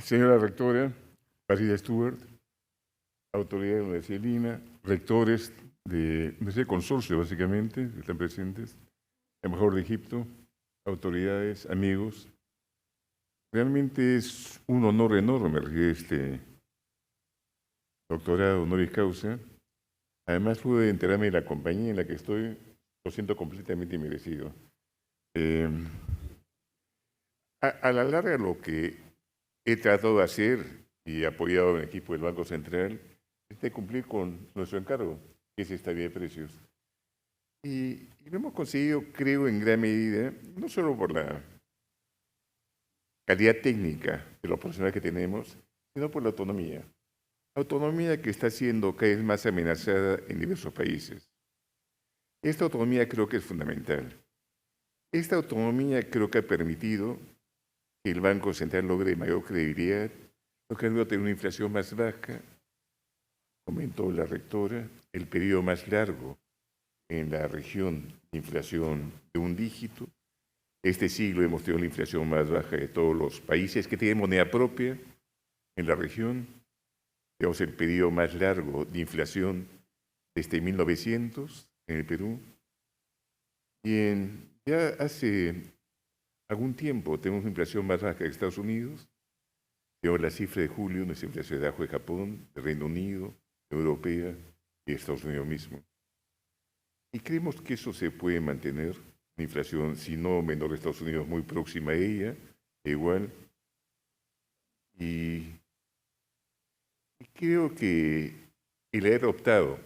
Señora rectora, Patricia Stewart, autoridades de la Universidad de Lima, rectores de ese consorcio, básicamente, que están presentes, embajador de Egipto, autoridades, amigos. Realmente es un honor enorme recibir este doctorado honoris causa. Además, pude enterarme de la compañía en la que estoy, lo siento completamente merecido. Eh, a la larga, lo que he tratado de hacer y apoyado al equipo del Banco Central es de cumplir con nuestro encargo, que es estabilidad de precios. Y lo hemos conseguido, creo, en gran medida, no solo por la calidad técnica de los profesionales que tenemos, sino por la autonomía. Autonomía que está siendo cada vez más amenazada en diversos países. Esta autonomía creo que es fundamental. Esta autonomía creo que ha permitido que el Banco Central logre mayor credibilidad, logrando tener una inflación más baja, comentó la rectora, el periodo más largo en la región de inflación de un dígito. Este siglo hemos tenido la inflación más baja de todos los países que tienen moneda propia en la región. Tenemos el periodo más largo de inflación desde 1900 en el Perú. Y ya hace algún tiempo tenemos una inflación más baja que Estados Unidos. Tenemos la cifra de julio, nuestra inflación de abajo de Japón, de Reino Unido, Europea y Estados Unidos mismo. Y creemos que eso se puede mantener, una inflación, si no menor de Estados Unidos, muy próxima a ella, igual. Y creo que el haber optado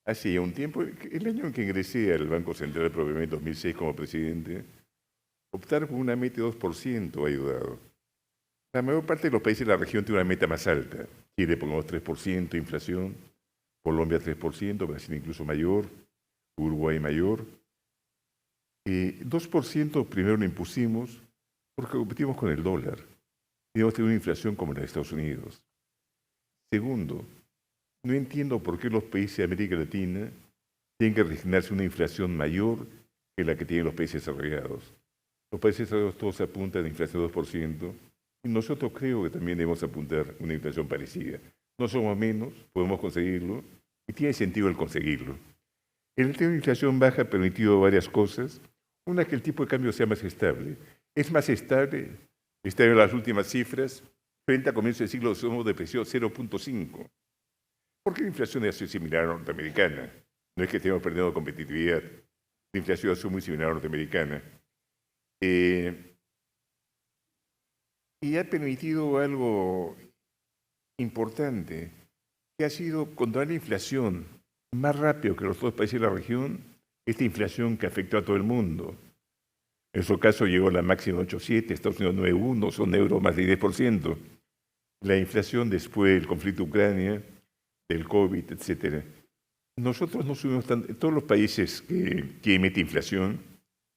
hace ya un tiempo, el año en que ingresé al Banco Central, probablemente en 2006 como presidente, optar por una meta de 2% ha ayudado. La mayor parte de los países de la región tiene una meta más alta. Chile, pongamos 3% de inflación, Colombia 3%, Brasil incluso mayor, Uruguay mayor. 2% primero lo impusimos porque competimos con el dólar. Teníamos tener una inflación como la de Estados Unidos. Segundo, no entiendo por qué los países de América Latina tienen que resignarse a una inflación mayor que la que tienen los países desarrollados. Los países desarrollados todos apuntan a inflación de 2%, y nosotros creo que también debemos apuntar a una inflación parecida. No somos menos, podemos conseguirlo, y tiene sentido el conseguirlo. El tener una inflación baja ha permitido varias cosas. Una, que el tipo de cambio sea más estable. Es más estable, está en las últimas cifras, frente a comienzos del siglo somos de presión 0.5. ¿Por qué la inflación es similar a la norteamericana? No es que estemos perdiendo competitividad. La inflación es muy similar a la norteamericana. Y ha permitido algo importante, que ha sido controlar la inflación más rápido que los otros países de la región, esta inflación que afectó a todo el mundo. En su caso llegó a la máxima 8,7, Estados Unidos 9,1, son euros más de 10%. La inflación después del conflicto de Ucrania, del COVID, etc. Nosotros no subimos tanto. Todos los países que emiten inflación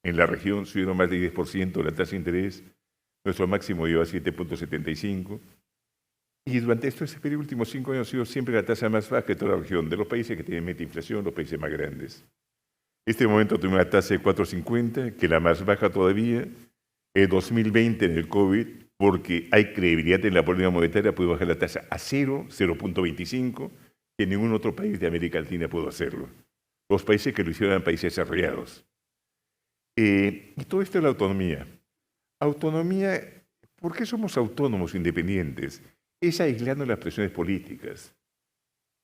en la región subieron más de 10% la tasa de interés. Nuestro máximo llegó a 7.75. Y durante estos últimos 5 años ha sido siempre la tasa más baja de toda la región, de los países que tienen meta inflación, los países más grandes. En este momento tenemos una tasa de 4,50, que es la más baja todavía. En 2020, en el COVID, porque hay credibilidad en la política monetaria, puede bajar la tasa a 0.25, que ningún otro país de América Latina pudo hacerlo. Los países que lo hicieron eran países desarrollados. Y todo esto es la autonomía. Autonomía, ¿por qué somos autónomos independientes? Es aislando las presiones políticas.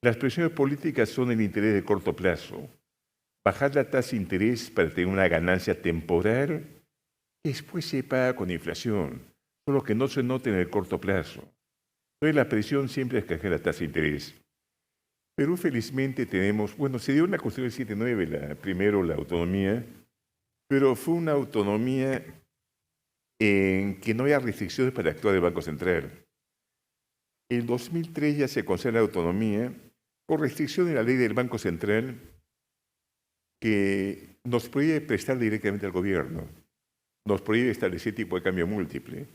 Las presiones políticas son el interés de corto plazo. Bajar la tasa de interés para tener una ganancia temporal, después se paga con inflación, solo que no se note en el corto plazo. Entonces la presión siempre es bajar la tasa de interés. Perú felizmente tenemos, bueno, se dio una Constitución del 79, primero la autonomía, pero fue una autonomía en que no había restricciones para actuar el Banco Central. En 2003 ya se concede la autonomía por restricción de la ley del Banco Central que nos prohíbe prestar directamente al gobierno, nos prohíbe establecer tipo de cambio múltiple,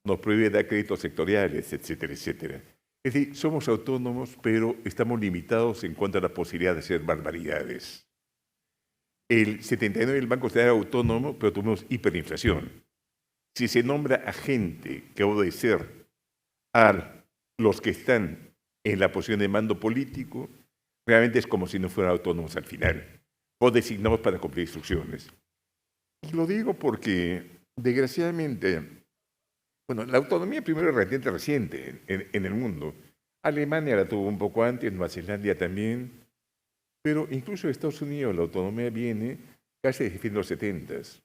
nos prohíbe dar créditos sectoriales, etcétera, etcétera. Es decir, somos autónomos, pero estamos limitados en cuanto a la posibilidad de hacer barbaridades. El 79 el Banco Central era autónomo, pero tuvimos hiperinflación. Si se nombra a gente que obedecer a los que están en la posición de mando político, realmente es como si no fueran autónomos al final, o designados para cumplir instrucciones. Y lo digo porque, desgraciadamente, bueno, la autonomía primero es relativamente reciente en el mundo. Alemania la tuvo un poco antes, Nueva Zelanda también, pero incluso en Estados Unidos la autonomía viene casi desde fin de los 70s.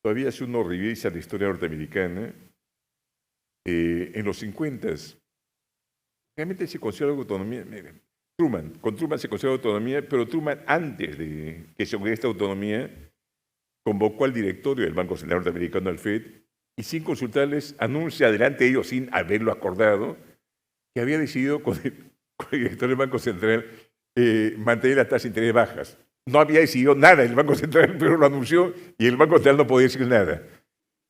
Todavía si uno revisa la historia norteamericana, en los 50s, realmente se considera autonomía. Miren, con Truman se considera autonomía, pero Truman, antes de que se ocurriera esta autonomía, convocó al directorio del Banco Central Norteamericano, al Fed, y sin consultarles, anuncia delante de ellos, sin haberlo acordado, que había decidido con el director del Banco Central mantener las tasas de interés bajas. No había decidido nada el Banco Central, pero lo anunció y el Banco Central no podía decir nada.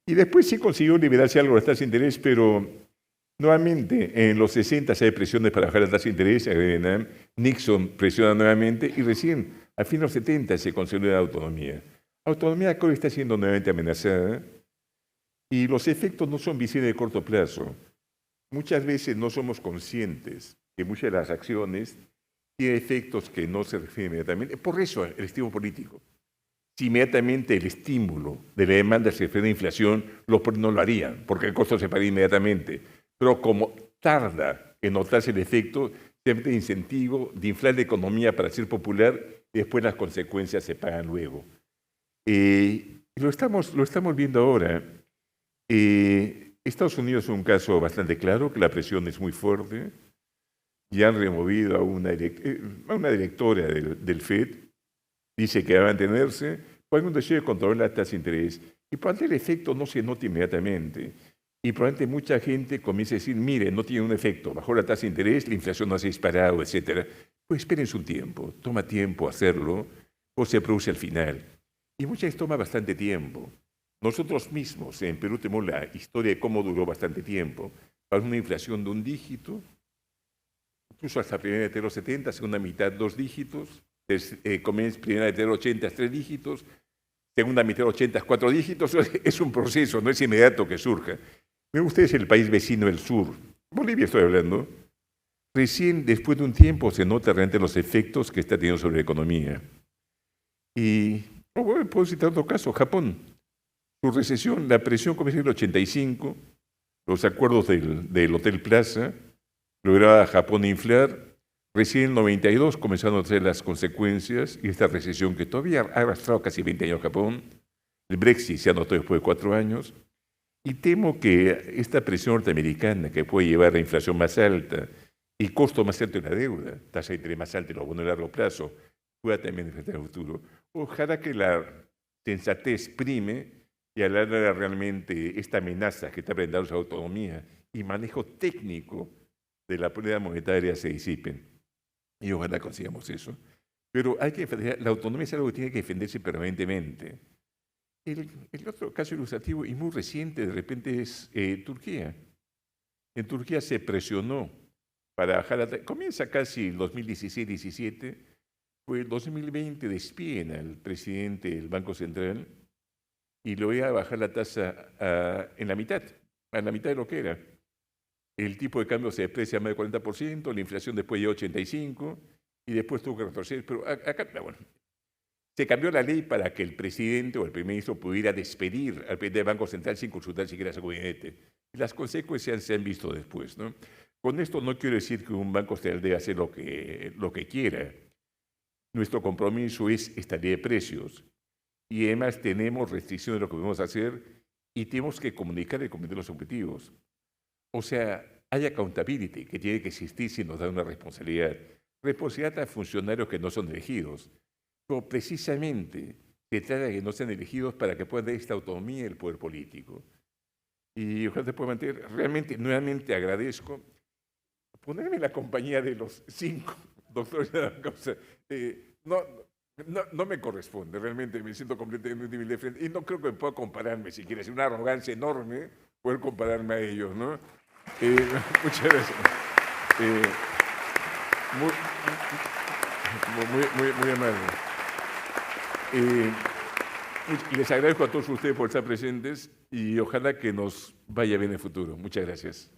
Y después sí consiguió liberarse algo de las tasas de interés, pero nuevamente en los 60 hay presiones para bajar las tasas de interés. Nixon presiona nuevamente y recién a fin de los 70 se consolida la autonomía. La autonomía que hoy está siendo nuevamente amenazada y los efectos no son visibles de corto plazo. Muchas veces no somos conscientes que muchas de las acciones tienen efectos que no se refieren inmediatamente. Por eso el estímulo político. Si inmediatamente el estímulo de la demanda se refiere a inflación, los no lo harían, porque el costo se paga inmediatamente. Pero como tarda en notarse el efecto, se mete el incentivo de inflar la economía para ser popular y después las consecuencias se pagan luego. Lo estamos viendo ahora. Estados Unidos es un caso bastante claro, que la presión es muy fuerte. Ya han removido a una directora del Fed, dice que va a mantenerse, cuando se debe controlar la tasa de interés. Y probablemente el efecto no se note inmediatamente. Y probablemente mucha gente comience a decir, mire, no tiene un efecto, bajó la tasa de interés, la inflación no se ha disparado, etc. Pues espérense un tiempo, toma tiempo hacerlo, o se produce al final. Y muchas veces toma bastante tiempo. Nosotros mismos en Perú tenemos la historia de cómo duró bastante tiempo. Para una inflación de un dígito, incluso hasta primera mitad de los 70, segunda mitad 2 dígitos, primera mitad de los 80 3 dígitos, segunda mitad de los 80 4 dígitos. Es un proceso, no es inmediato que surja. Miren ustedes el país vecino del sur, Bolivia estoy hablando, recién después de un tiempo se nota realmente los efectos que está teniendo sobre la economía. Y puedo citar otro caso, Japón. Su recesión, la presión comienza en el 85, los acuerdos del Hotel Plaza, lograba Japón inflar. Recién en el 92 comenzaron a ser las consecuencias y esta recesión que todavía ha arrastrado casi 20 años a Japón. El Brexit se anotó después de 4 años. Y temo que esta presión norteamericana que puede llevar a la inflación más alta y costo más alto de la deuda, tasa de interés más alta y los bonos a largo plazo, pueda también enfrentar el futuro. Ojalá que la sensatez prime y a la larga realmente esta amenaza que está presentando la autonomía y manejo técnico de la política monetaria se disipen. Y ojalá consigamos eso. Pero hay que defender, la autonomía es algo que tiene que defenderse permanentemente. El otro caso ilustrativo y muy reciente de repente es Turquía. En Turquía se presionó para bajar la tasa. Comienza casi el 2016-17, pues el 2020 despiden al presidente del Banco Central y lo iba a bajar la tasa a la mitad de lo que era. El tipo de cambio se deprecia más del 40%, la inflación después llegó a 85% y después tuvo que retroceder. Pero acá, bueno, se cambió la ley para que el presidente o el primer ministro pudiera despedir al presidente del Banco Central sin consultar siquiera a su gabinete. Y las consecuencias se han visto después, ¿no? Con esto no quiero decir que un banco central debe hacer lo que quiera. Nuestro compromiso es estabilidad de precios y además tenemos restricciones de lo que podemos hacer y tenemos que comunicar y cumplir los objetivos. O sea, hay accountability que tiene que existir si nos da una responsabilidad. Responsabilidad a funcionarios que no son elegidos. Pero precisamente se trata de que no sean elegidos para que puedan dar esta autonomía el poder político. Y ojalá se pueda mantener. Realmente, nuevamente agradezco ponerme en la compañía de los 5 doctores de la causa. No me corresponde, realmente me siento completamente débil de frente. Y no creo que pueda compararme, si quieres, una arrogancia enorme poder compararme a ellos, ¿no? Muchas gracias. Muy amable. Les agradezco a todos ustedes por estar presentes y ojalá que nos vaya bien en el futuro. Muchas gracias.